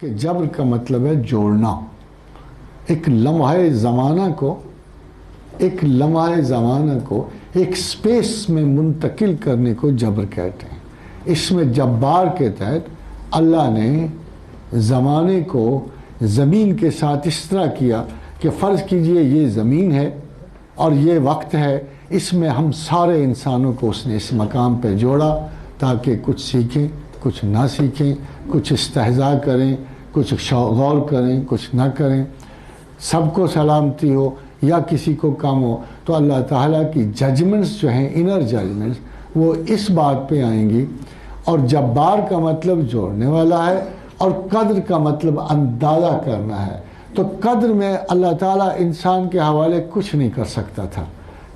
کہ جبر کا مطلب ہے جوڑنا. ایک لمحہ زمانہ کو ایک سپیس میں منتقل کرنے کو جبر کہتے ہیں. اس میں جبار کے تحت اللہ نے زمانے کو زمین کے ساتھ اس طرح کیا کہ فرض کیجئے یہ زمین ہے اور یہ وقت ہے، اس میں ہم سارے انسانوں کو اس نے اس مقام پہ جوڑا تاکہ کچھ سیکھیں، کچھ نہ سیکھیں، کچھ استہزاء کریں، کچھ غور کریں، کچھ نہ کریں، سب کو سلامتی ہو یا کسی کو کم ہو. تو اللہ تعالیٰ کی ججمنٹس جو ہیں، انر ججمنٹس، وہ اس بات پہ آئیں گی. اور جبار کا مطلب جوڑنے والا ہے اور قدر کا مطلب اندازہ کرنا ہے. تو قدر میں اللہ تعالیٰ انسان کے حوالے کچھ نہیں کر سکتا تھا،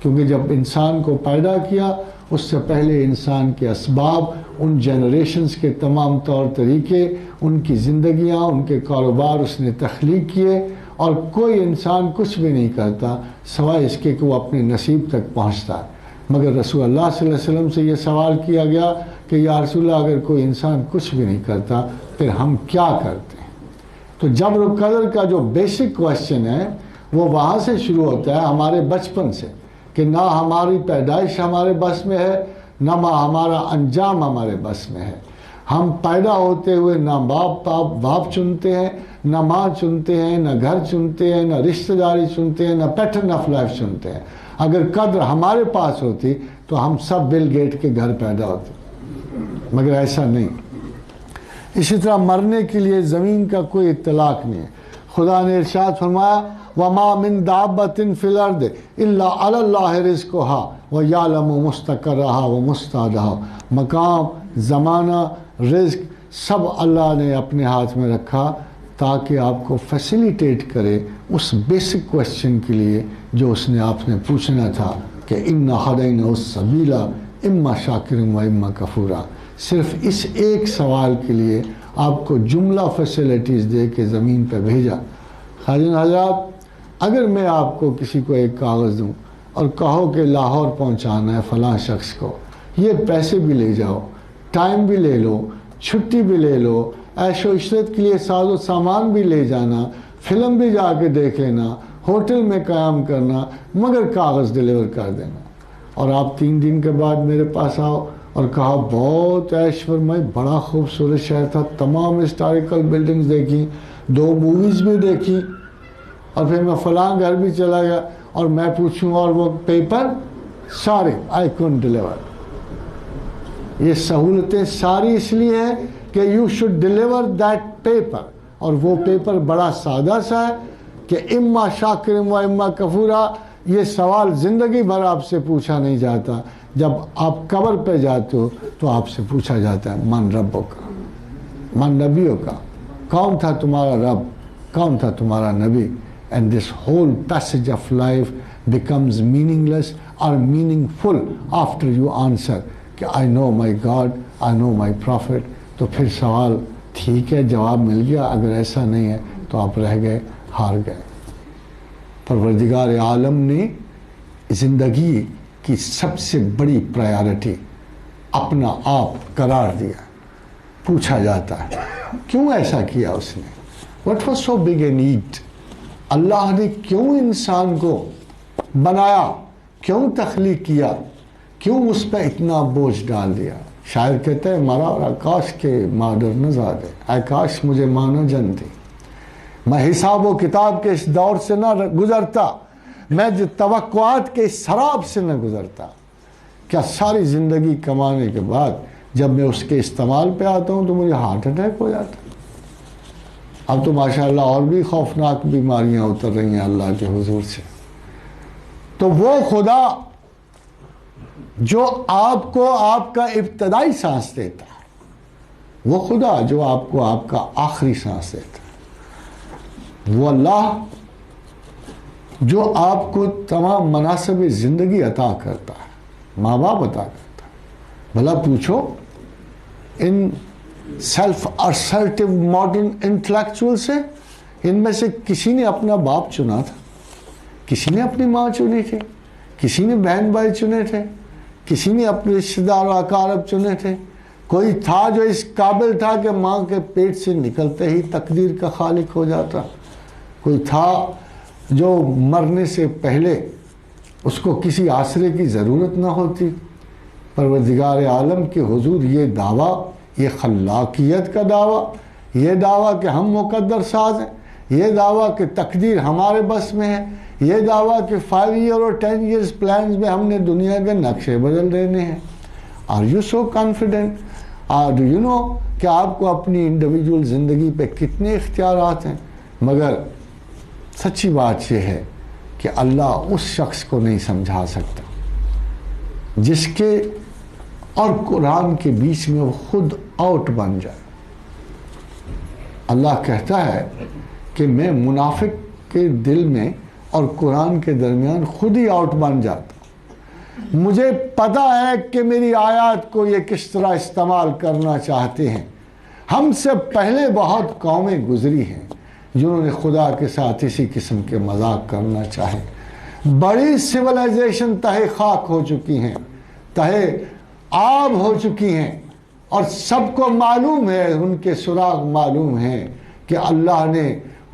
کیونکہ جب انسان کو پیدا کیا اس سے پہلے انسان کے اسباب، ان جنریشنز کے تمام طور طریقے، ان کی زندگیاں، ان کے کاروبار اس نے تخلیق کیے، اور کوئی انسان کچھ بھی نہیں کرتا سوائے اس کے کہ وہ اپنے نصیب تک پہنچتا ہے. مگر رسول اللہ صلی اللہ علیہ وسلم سے یہ سوال کیا گیا کہ یا رسول اللہ، اگر کوئی انسان کچھ بھی نہیں کرتا پھر ہم کیا کرتے ہیں؟ تو جبر و قدر کا جو بیسک کویسچن ہے وہ وہاں سے شروع ہوتا ہے، ہمارے بچپن سے، کہ نہ ہماری پیدائش ہمارے بس میں ہے، نہ ہمارا انجام ہمارے بس میں ہے. ہم پیدا ہوتے ہوئے نہ باپ چنتے ہیں، نہ ماں چنتے ہیں، نہ گھر چنتے ہیں، نہ رشتہ داری چنتے ہیں، نہ پیٹرن آف لائف چنتے ہیں. اگر قدر ہمارے پاس ہوتی تو ہم سب بل گیٹ کے گھر پیدا ہوتے، مگر ایسا نہیں. اسی طرح مرنے کے لیے زمین کا کوئی اطلاق نہیں ہے. خدا نے ارشاد فرمایا وَمَا مِن دَابَّةٍ فِي الْأَرْضِ إِلَّا عَلَى اللَّهِ رِزْقُهَا وَيَعْلَمُ مُسْتَقَرَّهَا وَمُسْتَودَعَهَا. مقام، زمانہ، رزق سب اللہ نے اپنے ہاتھ میں رکھا تاکہ آپ کو فیسیلیٹیٹ کرے اس بیسک کویسچن کے لیے جو اس نے آپ نے پوچھنا تھا کہ اِنَّا هَدَيْنَاهُ السَّبِيلَ إِمَّا شَاكِرٍ وَإِمَّا كَفُورًا. صرف اس ایک سوال کے لیے آپ کو جملہ فیسیلیٹیز دے کے زمین پہ بھیجا. خواجین حضرات، اگر میں آپ کو کسی کو ایک کاغذ دوں اور کہو کہ لاہور پہنچانا ہے فلاں شخص کو، یہ پیسے بھی لے جاؤ، ٹائم بھی لے لو، چھٹی بھی لے لو، عیش و عشرت کے لیے ساز و سامان بھی لے جانا، فلم بھی جا کے دیکھ لینا، ہوٹل میں قیام کرنا، مگر کاغذ ڈیلیور کر دینا. اور آپ 3 دن کے بعد میرے پاس آؤ اور کہا بہت عیش فرمائی، بڑا خوبصورت شہر تھا، تمام ہسٹوریکل بلڈنگز دیکھی، 2 موویز بھی دیکھی، اور پھر میں فلاں گھر بھی چلا گیا، اور میں پوچھوں اور وہ پیپر سارے آئی کونٹ ڈیلیور. یہ سہولتیں ساری اس لیے ہیں کہ you should deliver that paper, اور وہ پیپر بڑا سادہ سا ہے کہ اما شاکر و اما کفورا. یہ سوال زندگی بھر آپ سے پوچھا نہیں جاتا، جب آپ قبر پہ جاتے ہو تو آپ سے پوچھا جاتا ہے من ربوں کا، من نبیوں کا، کون تھا تمہارا رب، کون تھا تمہارا نبی. And this whole passage of life becomes meaningless or meaningful after you answer کہ I know my God, I know my prophet. تو پھر سوال ٹھیک ہے، جواب مل گیا. اگر ایسا نہیں ہے تو آپ رہ گئے، ہار گئے. پروردگار عالم نے زندگی کی سب سے بڑی پرائیورٹی اپنا آپ قرار دیا. پوچھا جاتا ہے کیوں ایسا کیا اس نے؟ What was so big a need؟ اللہ نے کیوں انسان کو بنایا، کیوں تخلیق کیا، کیوں اس پہ اتنا بوجھ ڈال دیا؟ شاعر کہتے ہیں مرا اور آکاش کے مادر نزادے، آکاش مجھے ماں نہ جنتی، میں حساب و کتاب کے اس دور سے نہ گزرتا، میں جو توقعات کے اس سراب سے نہ گزرتا. کیا ساری زندگی کمانے کے بعد جب میں اس کے استعمال پہ آتا ہوں تو مجھے ہارٹ اٹیک ہو جاتا ہے؟ اب تو ماشاءاللہ اور بھی خوفناک بیماریاں اتر رہی ہیں اللہ کے حضور سے. تو وہ خدا جو آپ کو آپ کا ابتدائی سانس دیتا ہے، وہ خدا جو آپ کو آپ کا آخری سانس دیتا ہے، وہ اللہ جو آپ کو تمام مناصب زندگی عطا کرتا ہے، ماں باپ عطا کرتا ہے. بھلا پوچھو in self assertive modern intellectual سے، ان میں سے کسی نے اپنا باپ چنا تھا، کسی نے اپنی ماں چنی تھی، کسی نے بہن بھائی چنے تھے، کسی نے اپنے رشتہ دار و اقارب چنے تھے، کوئی تھا جو اس قابل تھا کہ ماں کے پیٹ سے نکلتے ہی تقدیر کا خالق ہو جاتا؟ کوئی تھا جو مرنے سے پہلے اس کو کسی آسرے کی ضرورت نہ ہوتی؟ پروردگار عالم کے حضور یہ دعویٰ، یہ خلاقیت کا دعویٰ، یہ دعویٰ کہ ہم مقدر ساز ہیں، یہ دعویٰ کہ تقدیر ہمارے بس میں ہے، یہ دعویٰ کہ 5 ایئر اور 10 ایئرز پلانز میں ہم نے دنیا کے نقشے بدل دینے ہیں۔ Are you so confident? Do you know کہ آپ کو اپنی انڈیویجول زندگی پہ کتنے اختیارات ہیں؟ مگر سچی بات یہ ہے کہ اللہ اس شخص کو نہیں سمجھا سکتا جس کے اور قرآن کے بیچ میں وہ خود آؤٹ بن جائے۔ اللہ کہتا ہے کہ میں منافق کے دل میں اور قرآن کے درمیان خود ہی آؤٹ بن جاتا ہوں۔ مجھے پتا ہے کہ میری آیات کو یہ کس طرح استعمال کرنا چاہتے ہیں۔ ہم سے پہلے بہت قومیں گزری ہیں جنہوں نے خدا کے ساتھ اسی قسم کے مذاق کرنا چاہے۔ بڑی سیولائزیشن تہے خاک ہو چکی ہیں، تہے آب ہو چکی ہیں، اور سب کو معلوم ہے، ان کے سراغ معلوم ہیں کہ اللہ نے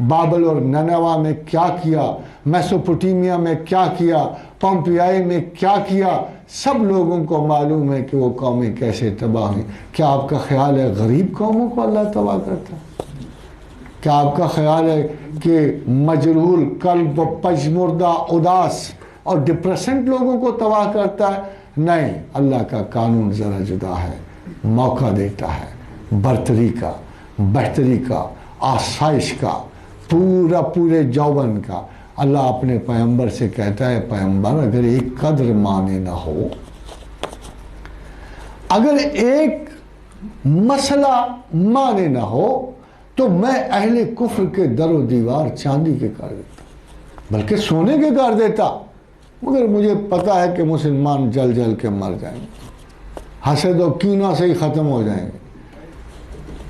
بابل اور ننوا میں کیا کیا، میسوپوٹیمیا میں کیا کیا، پومپیائی میں کیا کیا۔ سب لوگوں کو معلوم ہے کہ وہ قومیں کیسے تباہ ہیں۔ کیا آپ کا خیال ہے غریب قوموں کو اللہ تباہ کرتا ہے؟ کیا آپ کا خیال ہے کہ مجروح قلب و پژمردہ اداس اور ڈپریسنٹ لوگوں کو تباہ کرتا ہے؟ نہیں، اللہ کا قانون ذرا جدا ہے، موقع دیتا ہے، برتری کا، بہتری کا، آسائش کا، پورے جوبن کا۔ اللہ اپنے پیغمبر سے کہتا ہے، پیغمبر اگر ایک قدر مانے نہ ہو، اگر ایک مسئلہ مانے نہ ہو، تو میں اہل کفر کے در و دیوار چاندی کے کر دیتا، بلکہ سونے کے کر دیتا، مگر مجھے پتا ہے کہ مسلمان جل جل کے مر جائیں گے، حسد و کینہ سے ہی ختم ہو جائیں گے۔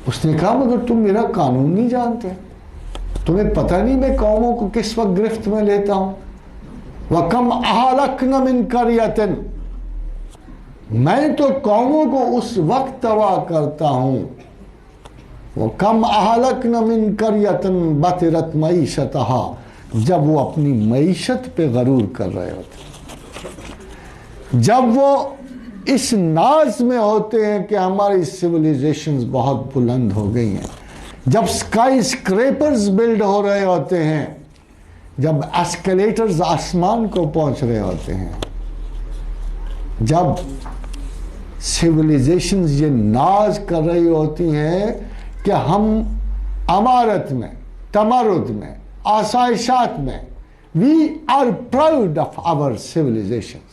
اس نے کہا مگر تم میرا قانون نہیں جانتے، تمہیں پتہ نہیں میں قوموں کو کس وقت گرفت میں لیتا ہوں۔ وَكَمْ أَهْلَكْنَا مِنْ قَرْيَةٍ، میں تو قوموں کو اس وقت تباہ کرتا ہوں۔ وَكَمْ أَهْلَكْنَا مِنْ قَرْيَةٍ بَطِرَتْ مَعِيشَتَهَا، جب وہ اپنی معیشت پہ غرور کر رہے ہوتے، جب وہ اس ناز میں ہوتے ہیں کہ ہماری سیولیزیشنز بہت بلند ہو گئی ہیں، جب سکائی اسکریپرز بلڈ ہو رہے ہوتے ہیں، جب ایسکیلیٹرز آسمان کو پہنچ رہے ہوتے ہیں، جب سیولیزیشنز یہ ناز کر رہی ہوتی ہیں کہ ہم امارت میں، تمرد میں، آسائشات میں، we are proud of our civilizations.